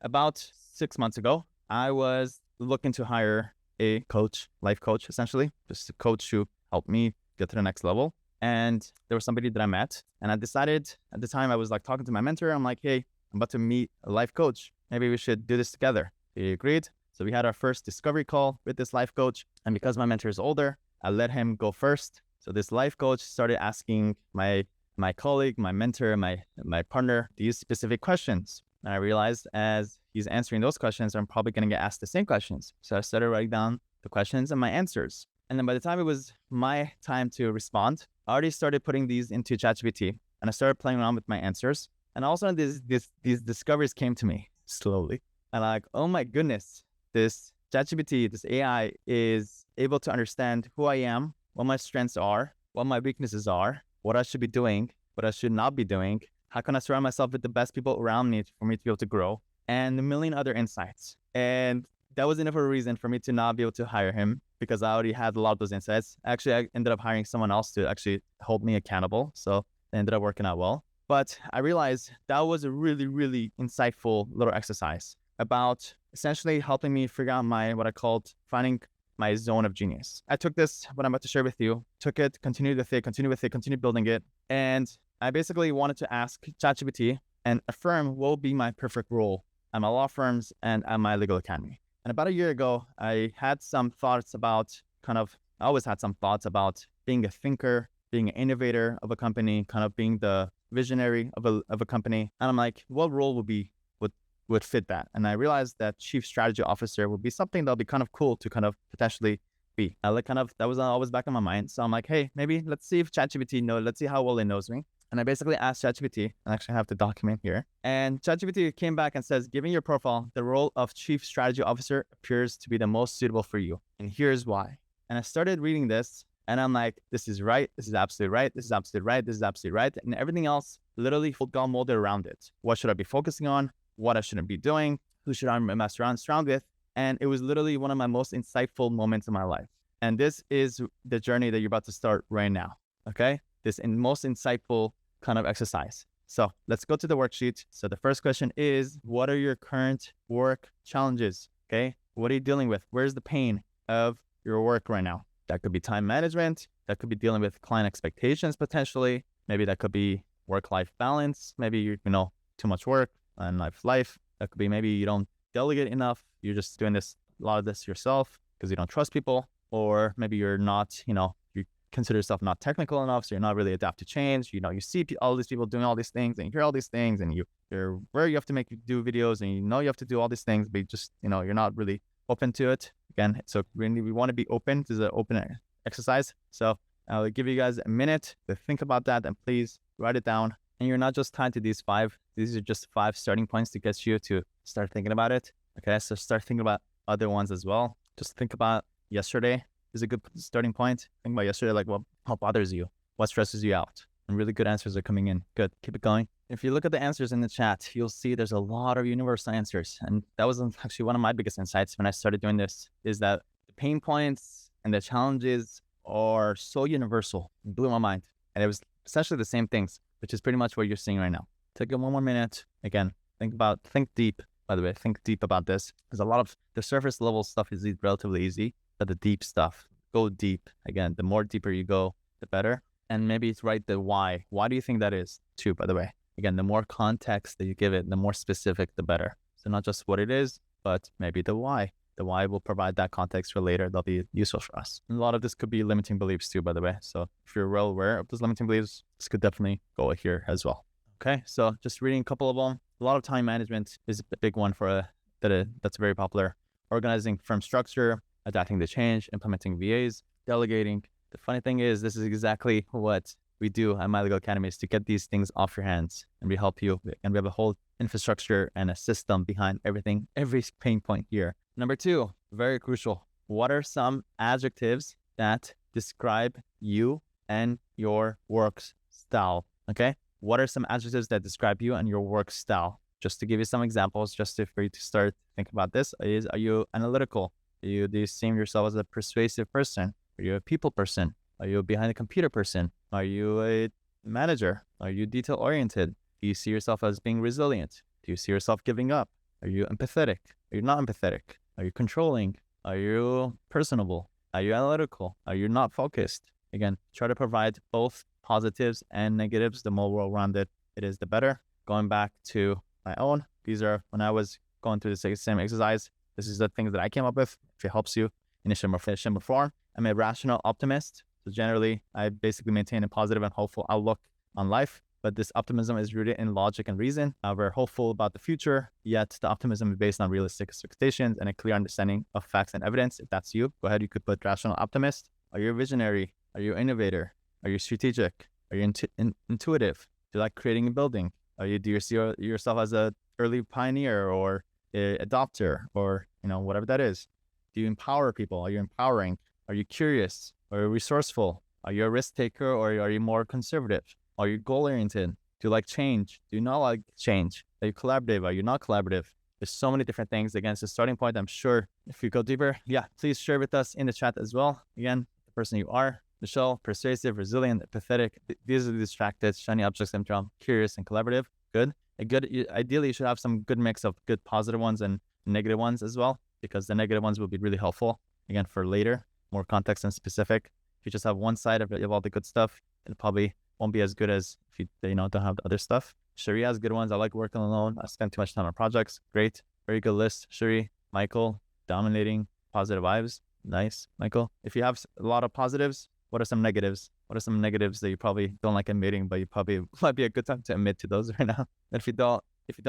about 6 months ago, I was looking to hire a coach, life coach, essentially, just a coach to help me get to the next level. And there was somebody that I met, and I decided at the time I was like talking to my mentor. I'm like, hey, I'm about to meet a life coach. Maybe we should do this together. He agreed. So we had our first discovery call with this life coach. And because my mentor is older, I let him go first. So this life coach started asking my colleague, my mentor, my partner, these specific questions. And I realized as he's answering those questions, I'm probably going to get asked the same questions. So I started writing down the questions and my answers. And then by the time it was my time to respond, I already started putting these into ChatGPT, and I started playing around with my answers. And all of a sudden, these discoveries came to me slowly. And I'm like, oh my goodness, this ChatGPT, this AI is able to understand who I am, what my strengths are, what my weaknesses are, what I should be doing, what I should not be doing. How can I surround myself with the best people around me for me to be able to grow? And a million other insights. And that was enough of a reason for me to not be able to hire him because I already had a lot of those insights. Actually, I ended up hiring someone else to actually hold me accountable. So it ended up working out well. But I realized that was a really, really insightful little exercise about essentially helping me figure out what I called finding my zone of genius. I took this, what I'm about to share with you, took it, continued with it, continued building it. And I basically wanted to ask ChatGPT and affirm what will be my perfect role at my law firms and at my legal academy. And about a year ago, I had some thoughts about I always had some thoughts about being a thinker, being an innovator of a company, kind of being the visionary of a company. And I'm like, what role would fit that? And I realized that chief strategy officer would be something that'll be kind of cool to kind of potentially be. That was always back in my mind. So I'm like, hey, maybe let's see if ChatGPT let's see how well it knows me. And I basically asked ChatGPT, and actually have the document here. And ChatGPT came back and says, given your profile, the role of chief strategy officer appears to be the most suitable for you. And here's why. And I started reading this, and I'm like, this is right. This is absolutely right. This is absolutely right. This is absolutely right. And everything else literally got molded around it. What should I be focusing on? What I shouldn't be doing? Who should I surround with? And it was literally one of my most insightful moments in my life. And this is the journey that you're about to start right now. Okay? This most insightful kind of exercise. So let's go to the worksheet. So the first question is, what are your current work challenges? Okay? What are you dealing with? Where's the pain of your work right now? That could be time management. That could be dealing with client expectations potentially. Maybe that could be work-life balance. Maybe too much work and life. That could be maybe you don't delegate enough. You're just doing a lot of this yourself because you don't trust people. Or maybe you're not, you consider yourself not technical enough, so you're not really adapt to change. You see all these people doing all these things, and you hear all these things, and you're where you have to do videos, and you have to do all these things, but you're not really open to it. Again, so we want to be open. This is an open exercise. So I'll give you guys a minute to think about that, and please write it down. And you're not just tied to these 5. These are just 5 starting points to get you to start thinking about it. Okay, so start thinking about other ones as well. Just think about yesterday is a good starting point. Think about yesterday, like what bothers you, what stresses you out, and really good answers are coming in. Good, keep it going. If you look at the answers in the chat, you'll see there's a lot of universal answers. And that was actually one of my biggest insights when I started doing this, is that the pain points and the challenges are so universal. It blew my mind. And it was essentially the same things, which is pretty much what you're seeing right now. Take one more minute. Again, think deep, by the way, think deep about this. Because a lot of the surface level stuff is relatively easy, but the deep stuff, go deep. Again, the more deeper you go, the better. And maybe it's write the why. Why do you think that is too, by the way? Again, the more context that you give it, the more specific, the better. So not just what it is, but maybe the why. The why will provide that context for later. That'll be useful for us. And a lot of this could be limiting beliefs too, by the way. So if you're well aware of those limiting beliefs, this could definitely go here as well. Okay, so just reading a couple of them. A lot of time management is a big one that's very popular. Organizing firm structure, adapting to change, implementing VAs, delegating. The funny thing is, this is exactly what we do at My Legal Academy, is to get these things off your hands, and we help you. And we have a whole infrastructure and a system behind everything, every pain point here. Number 2, very crucial. What are some adjectives that describe you and your work style? Okay. What are some adjectives that describe you and your work style? Just to give you some examples, for you to start thinking about this, are you analytical? Do you see yourself as a persuasive person? Are you a people person? Are you a behind the computer person? Are you a manager? Are you detail oriented? Do you see yourself as being resilient? Do you see yourself giving up? Are you empathetic? Are you not empathetic? Are you controlling? Are you personable? Are you analytical? Are you not focused? Again, try to provide both positives and negatives. The more well-rounded it is, the better. Going back to my own, these are when I was going through the same exercise. This is the things that I came up with. If it helps you, initial form. I'm a rational optimist. So generally, I basically maintain a positive and hopeful outlook on life. But this optimism is rooted in logic and reason. We're hopeful about the future, yet the optimism is based on realistic expectations and a clear understanding of facts and evidence. If that's you, go ahead. You could put rational optimist. Are you a visionary? Are you an innovator? Are you strategic? Are you intuitive? Do you like creating and building? Do you see yourself as a early pioneer or a adopter or, whatever that is? Do you empower people? Are you empowering? Are you curious? Are you resourceful? Are you a risk taker or are you more conservative? Are you goal-oriented? Do you like change? Do you not like change? Are you collaborative? Are you not collaborative? There's so many different things. Again, it's a starting point. I'm sure if you go deeper, please share with us in the chat as well. Again, the person you are, Michelle, persuasive, resilient, pathetic. These are the distracted, shiny object syndrome, curious and collaborative. Good. Ideally, you should have some good mix of good positive ones and negative ones as well, because the negative ones will be really helpful, again, for later, more context and specific. If you just have one side of all the good stuff, it probably won't be as good as if you don't have the other stuff. Cherie has good ones. I like working alone. I spend too much time on projects. Great. Very good list. Cherie, Michael, dominating, positive vibes. Nice, Michael. If you have a lot of positives, what are some negatives? What are some negatives that you probably don't like admitting, but you probably might be a good time to admit to those right now? And if you don't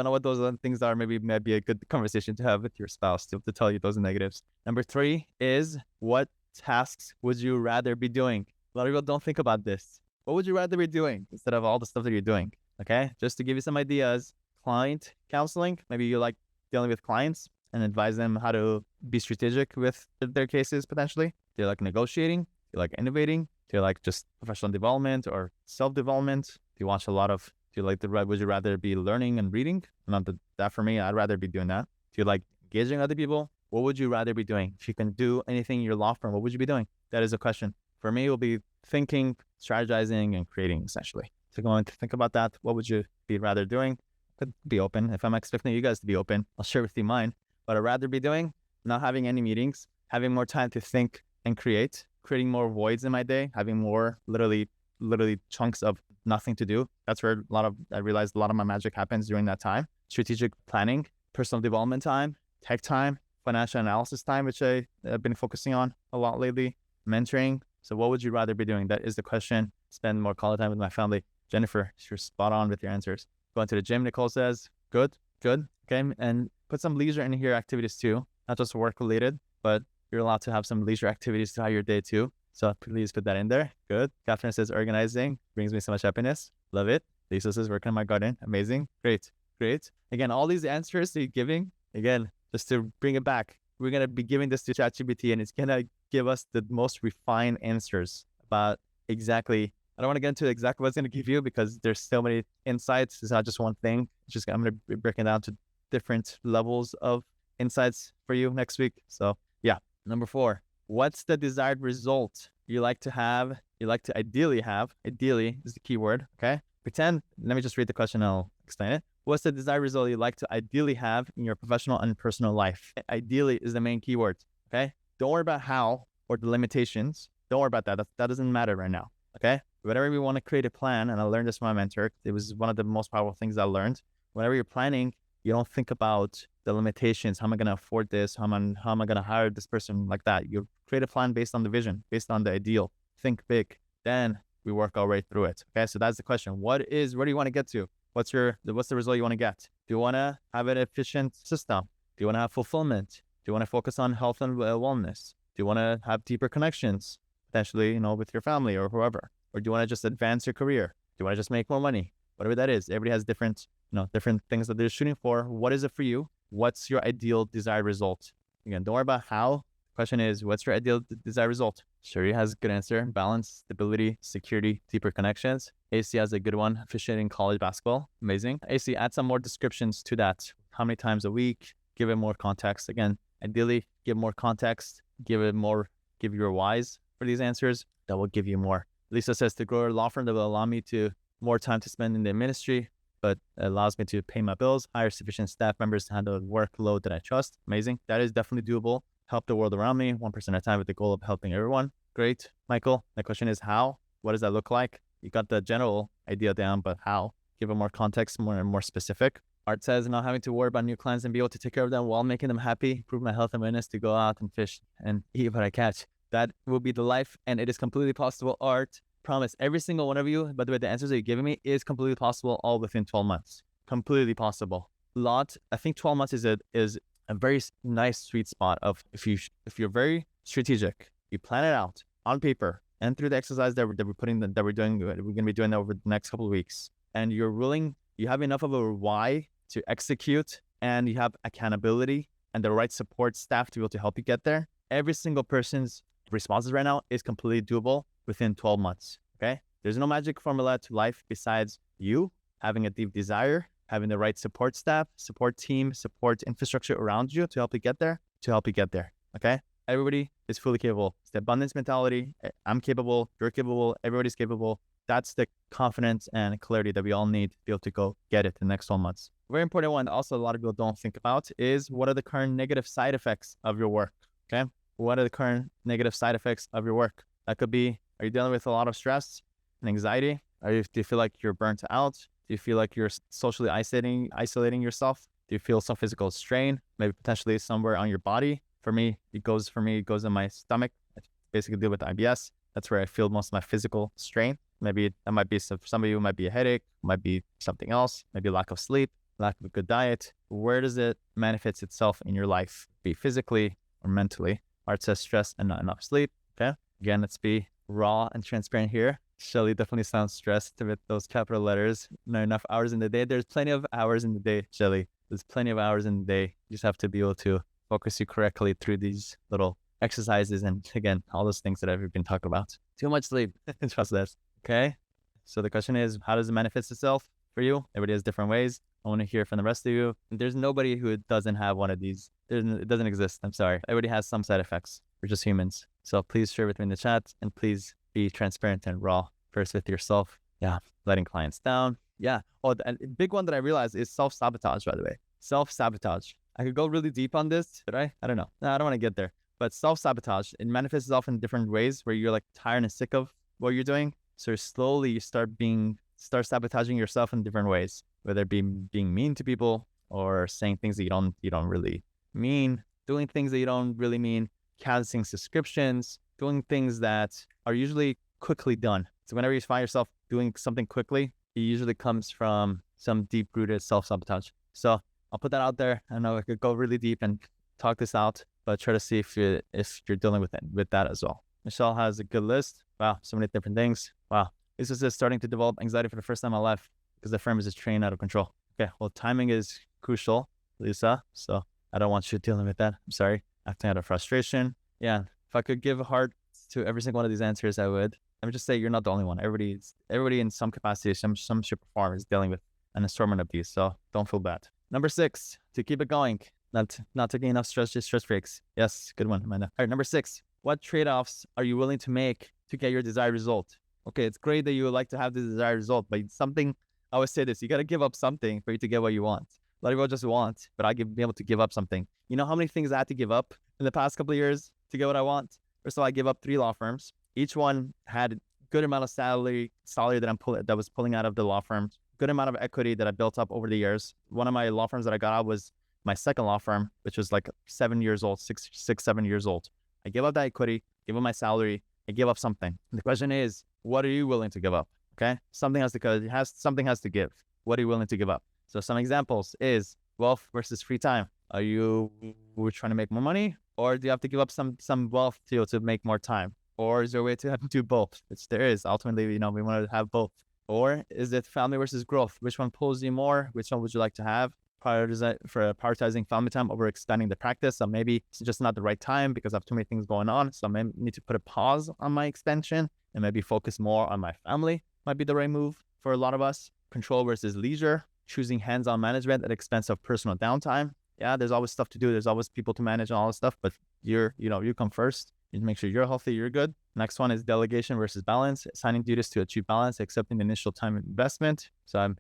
know what those things are, maybe it might be a good conversation to have with your spouse to tell you those negatives. Number 3 is, what tasks would you rather be doing? A lot of people don't think about this. What would you rather be doing instead of all the stuff that you're doing? Okay, just to give you some ideas. Client counseling. Maybe you like dealing with clients and advise them how to be strategic with their cases potentially. Do you like negotiating? Do you like innovating? Do you like just professional development or self-development? Do you watch a lot of, would you rather be learning and reading? Not that for me, I'd rather be doing that. Do you like engaging other people? What would you rather be doing? If you can do anything in your law firm, what would you be doing? That is a question. For me, it will be thinking, strategizing, and creating, essentially. So going to think about that. What would you be rather doing? Could be open. If I'm expecting you guys to be open, I'll share with you mine. But I'd rather be doing, not having any meetings, having more time to think and creating more voids in my day, having more literally chunks of nothing to do. That's where I realized a lot of my magic happens during that time. Strategic planning, personal development time, tech time, financial analysis time, which I've been focusing on a lot lately, mentoring. So what would you rather be doing? That is the question. Spend more quality time with my family. Jennifer, you're spot on with your answers. Going to the gym, Nicole says, good. Okay, and put some leisure in here activities too, not just work related, but you're allowed to have some leisure activities throughout your day too. So please put that in there. Good. Catherine says, organizing brings me so much happiness. Love it. Lisa says, working in my garden. Amazing. Great. Again, all these answers that you're giving, again, just to bring it back, we're going to be giving this to ChatGPT and it's going to give us the most refined answers about exactly, I don't want to get into exactly what it's going to give you because there's so many insights. It's not just one thing. I'm going to be breaking down to different levels of insights for you next week. So yeah. Number 4, what's the desired result you like to ideally have? Ideally is the key word. Okay. Let me just read the question. I'll explain it. What's the desired result you like to ideally have in your professional and personal life? Ideally is the main keyword. Okay. Don't worry about how or the limitations. Don't worry about that. That doesn't matter right now. Okay. Whenever we want to create a plan, and I learned this from my mentor, it was one of the most powerful things I learned. Whenever you're planning, you don't think about the limitations. How am I going to afford this? How am I going to hire this person like that? You create a plan based on the vision, based on the ideal. Think big. Then we work our way through it. Okay. So that's the question. Where do you want to get to? What's the result you want to get? Do you want to have an efficient system? Do you want to have fulfillment? Do you want to focus on health and wellness? Do you want to have deeper connections, potentially, with your family or whoever? Or do you want to just advance your career? Do you want to just make more money? Whatever that is, everybody has different things that they're shooting for. What is it for you? What's your ideal desired result? Again, don't worry about how. The question is, what's your ideal desired result? Sherry has a good answer. Balance, stability, security, deeper connections. AC has a good one. Officiating college basketball. Amazing. AC, add some more descriptions to that. How many times a week? Give it more context. Again, ideally, give more context. Give your whys for these answers. That will give you more. Lisa says, to grow a law firm that will allow me to more time to spend in the ministry, but it allows me to pay my bills, hire sufficient staff members to handle the workload that I trust. Amazing. That is definitely doable. Help the world around me 1% at a time with the goal of helping everyone. Great. Michael, my question is how? What does that look like? You got the general idea down, but how? Give it more context, more specific. Art says, not having to worry about new clients and be able to take care of them while making them happy, improve my health and wellness to go out and fish and eat what I catch. That will be the life, and it is completely possible. Art, promise, every single one of you, by the way, the answers that you're giving me is completely possible, all within 12 months. Completely possible. I think 12 months is a very nice sweet spot of if you're very strategic, you plan it out on paper and through the exercise that we're going to be doing over the next couple of weeks, and you have enough of a why to execute, and you have accountability and the right support staff to be able to help you get there. Every single person's responses right now is completely doable within 12 months. Okay. There's no magic formula to life besides you having a deep desire, having the right support staff, support team, support infrastructure around you to help you get there, Okay. Everybody is fully capable. It's the abundance mentality. I'm capable. You're capable. Everybody's capable. That's the confidence and clarity that we all need to be able to go get it the next 12 months. Very important one also a lot of people don't think about is what are the current negative side effects of your work? Okay. What are the current negative side effects of your work? That could be, are you dealing with a lot of stress and anxiety? Do you feel like you're burnt out? Do you feel like you're socially isolating yourself? Do you feel some physical strain? Maybe potentially somewhere on your body? For me, it goes in my stomach. I basically deal with IBS. That's where I feel most of my physical strain. Maybe that might be, for some of you, it might be a headache, might be something else, maybe lack of sleep, lack of a good diet. Where does it manifest itself in your life? Be physically or mentally? Art says stress and not enough sleep. Okay. Again, let's be raw and transparent here. Shelly definitely sounds stressed with those capital letters. Not enough hours in the day. There's plenty of hours in the day, Shelly. There's plenty of hours in the day. You just have to be able to focus you correctly through these little exercises. And again, all those things that I've been talking about. Too much sleep. Trust this. Okay. So the question is, how does it manifest itself for you? Everybody has different ways. I want to hear from the rest of you. There's nobody who doesn't have one of these. It doesn't exist. I'm sorry. Everybody has some side effects. We're just humans. So please share with me in the chat and please be transparent and raw first with yourself. Yeah. Letting clients down. Yeah. Oh, and a big one that I realized is self-sabotage, by the way. Self-sabotage. I could go really deep on this, but I don't know. No, I don't want to get there. But self-sabotage, it manifests itself in different ways where you're like tired and sick of what you're doing. So slowly you start sabotaging yourself in different ways, whether it be being mean to people or saying things that you don't really mean, doing things that you don't really mean, canceling subscriptions, doing things that are usually quickly done. So whenever you find yourself doing something quickly, it usually comes from some deep-rooted self-sabotage. So I'll put that out there. I know I could go really deep and talk this out, but try to see if you're dealing with that as well. Michelle has a good list. Wow, so many different things. Wow. This is just starting to develop anxiety for the first time in my life because the firm is just trained out of control. Okay, well, timing is crucial, Lisa. So I don't want you dealing with that. I'm sorry. Acting out of frustration. Yeah, if I could give a heart to every single one of these answers, I would. Let me just say you're not the only one. Everybody in some capacity, some shape or form is dealing with an assortment of these. So don't feel bad. Number 6, to keep it going. Not taking enough stress, just stress breaks. Yes, good one, Amanda. All right, number 6. What trade-offs are you willing to make to get your desired result? Okay, it's great that you would like to have the desired result, but I always say this, you got to give up something for you to get what you want. A lot of people just want, but be able to give up something. You know how many things I had to give up in the past couple of years to get what I want? First of all, I gave up 3 law firms. Each one had a good amount of salary that was pulling out of the law firm, good amount of equity that I built up over the years. One of my law firms that I got out was my second law firm, which was like 7 years old, 7 years old. I gave up that equity, gave up my salary, I gave up something. And the question is, what are you willing to give up? Okay, something has to give. What are you willing to give up? So some examples is wealth versus free time. Are you trying to make more money, or do you have to give up some wealth to make more time? Or is there a way to do both? Which there is. Ultimately, we want to have both. Or is it family versus growth? Which one pulls you more? Which one would you like to have? Prioritizing family time over expanding the practice. So maybe it's just not the right time because I have too many things going on. So I may need to put a pause on my expansion and maybe focus more on my family. Might be the right move for a lot of us. Control versus leisure. Choosing hands-on management at expense of personal downtime. Yeah, there's always stuff to do. There's always people to manage and all this stuff, but you come first. You make sure you're healthy, you're good. Next one is delegation versus balance. Assigning duties to achieve balance, accepting the initial time investment. So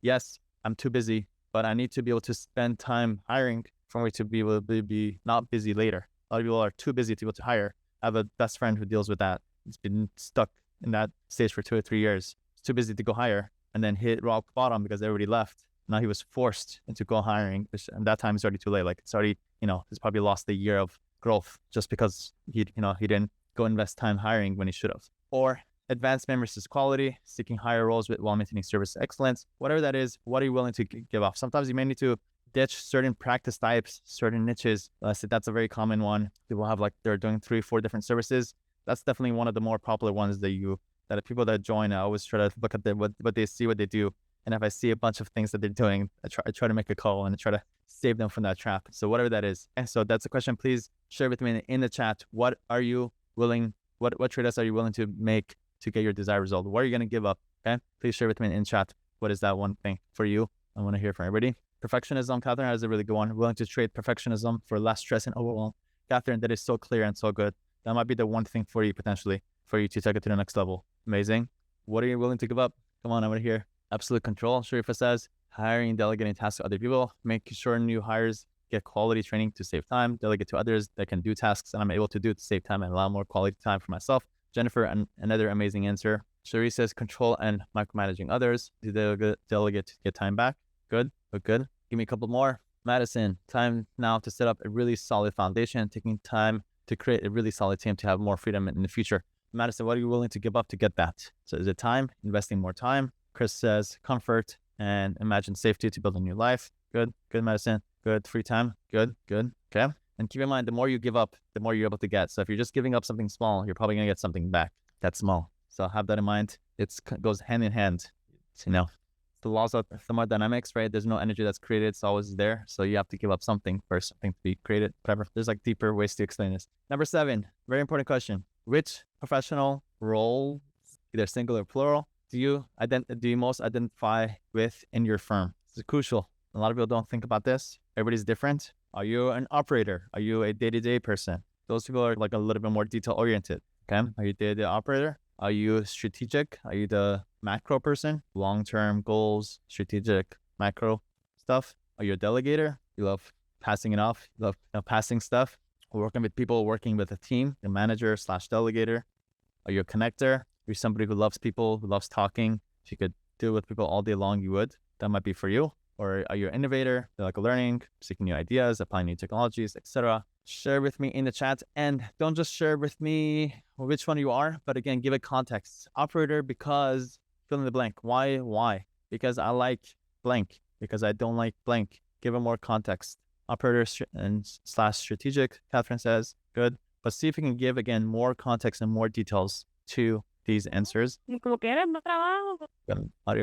yes, I'm too busy, but I need to be able to spend time hiring for me to be able to be not busy later. A lot of people are too busy to be able to hire. I have a best friend who deals with that. He's been stuck in that stage for 2 or 3 years. He's too busy to go hire and then hit rock bottom because everybody left. Now he was forced into go hiring, and that time it's already too late. Like it's already, he's probably lost a year of growth just because he didn't go invest time hiring when he should have. Or advanced memory versus quality, seeking higher roles while maintaining service excellence. Whatever that is, what are you willing to give up? Sometimes you may need to ditch certain practice types, certain niches. So that's a very common one. People have they're doing 3-4 different services. That's definitely one of the more popular ones that people that join, I always try to look at what they see, what they do. And if I see a bunch of things that they're doing, I try to make a call and I try to save them from that trap. So whatever that is. And so that's a question. Please share with me in the chat. What are you willing, what trade-offs are you willing to make to get your desired result? What are you going to give up? Okay. Please share with me in chat. What is that one thing for you? I want to hear from everybody. Perfectionism. Catherine has a really good one. Willing to trade perfectionism for less stress and overwhelm. Catherine, that is so clear and so good. That might be the one thing for you potentially, for you to take it to the next level. Amazing. What are you willing to give up? Come on, I want to hear. Absolute control. Sharifa says, hiring and delegating tasks to other people, making sure new hires get quality training to save time, delegate to others that can do tasks and I'm able to do to save time and allow more quality time for myself. Jennifer, another amazing answer. Sharifa says, control and micromanaging others. Do delegate to get time back? Good, but good. Give me a couple more. Madison, time now to set up a really solid foundation, taking time to create a really solid team to have more freedom in the future. Madison, what are you willing to give up to get that? So is it time, investing more time? Chris says comfort and imagine safety to build a new life. Good, Madison. Good, free time. Good. Okay. And keep in mind, the more you give up, the more you're able to get. So if you're just giving up something small, you're probably going to get something back that's small. So have that in mind. It goes hand in hand. The laws of thermodynamics, right? There's no energy that's created. It's always there. So you have to give up something for something to be created. Whatever. There's deeper ways to explain this. Number 7, very important question. Which professional role, either single or plural, do you most identify with in your firm? This is crucial. A lot of people don't think about this. Everybody's different. Are you an operator? Are you a day-to-day person? Those people are a little bit more detail-oriented. Okay. Are you a day-to-day operator? Are you strategic? Are you the macro person? Long-term goals, strategic, macro stuff? Are you a delegator? You love passing it off. You love passing stuff. Working with people, working with a team, a manager / delegator. Are you a connector? You're somebody who loves people, who loves talking. If you could deal with people all day long, you would. That might be for you. Or are you an innovator? You like learning, seeking new ideas, applying new technologies, etc. Share with me in the chat. And don't just share with me which one you are, but again, give it context. Operator because fill in the blank. Why? Because I like blank. Because I don't like blank. Give it more context. Operator and / strategic, Catherine says, good. But see if you can give, again, more context and more details to these answers. Audio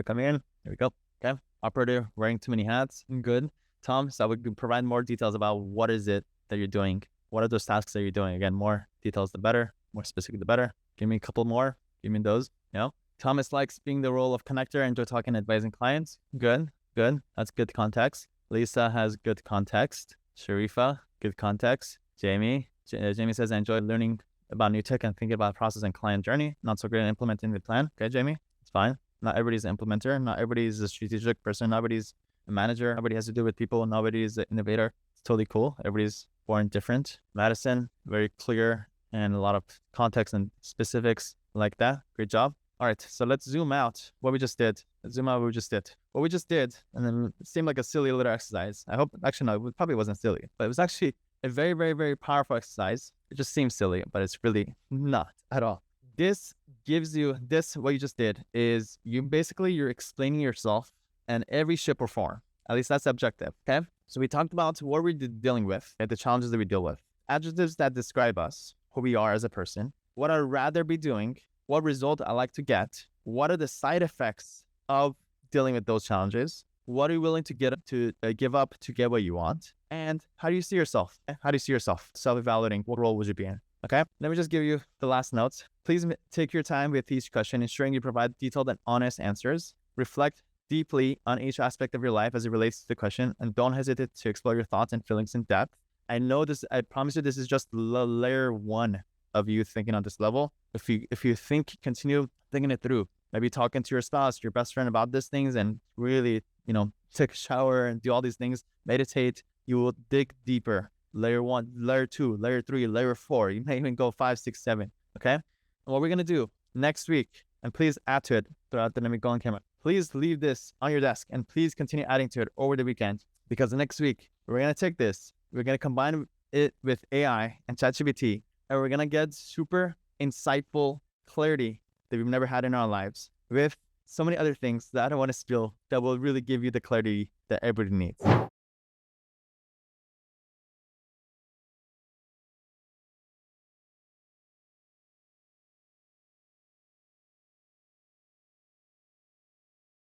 coming in. There we go. Okay. Operator wearing too many hats. Good. Tom, so we can provide more details about what is it that you're doing. What are those tasks that you're doing? Again, more details, the better. More specific, the better. Give me a couple more. Give me those. Thomas likes being the role of connector. Enjoy talking and advising clients. Good. That's good context. Lisa has good context. Sharifa, good context. Jamie says, I enjoy learning about new tech and thinking about process and client journey. Not so great at implementing the plan. Okay, Jamie, it's fine. Not everybody's an implementer. Not everybody's a strategic person. Nobody's a manager. Nobody has to do with people. Nobody's an innovator. It's totally cool. Everybody's born different. Madison, very clear and a lot of context and specifics like that. Great job. All right, so let's zoom out what we just did. Let's zoom out what we just did. What we just did, and then it seemed like a silly little exercise. I hope, actually, no, it probably wasn't silly, but it was actually a very, very, very powerful exercise. It just seems silly, but it's really not at all. This gives you, what you just did is you're explaining yourself and every shape or form. At least that's the objective, okay? So we talked about what we're dealing with and the challenges that we deal with. Adjectives that describe us, who we are as a person, what I'd rather be doing, what result I like to get, what are the side effects of dealing with those challenges, what are you willing to give up to get what you want, and how do you see yourself? Self-evaluating, what role would you be in? Okay, let me just give you the last notes. Please take your time with each question, ensuring you provide detailed and honest answers. Reflect deeply on each aspect of your life as it relates to the question, and don't hesitate to explore your thoughts and feelings in depth. I promise you, this is just layer 1 of you thinking on this level. If you continue thinking it through, maybe talking to your spouse, your best friend about these things and really, take a shower and do all these things, meditate, you will dig deeper. Layer 1, layer 2, layer 3, layer 4. You may even go 5, 6, 7. Okay? And what we're going to do next week, and please add to it throughout the Let Me Go on camera. Please leave this on your desk and please continue adding to it over the weekend, because next week we're going to take this, we're going to combine it with AI and ChatGPT, and we're going to get super insightful clarity that we've never had in our lives with so many other things that I don't want to spill that will really give you the clarity that everybody needs.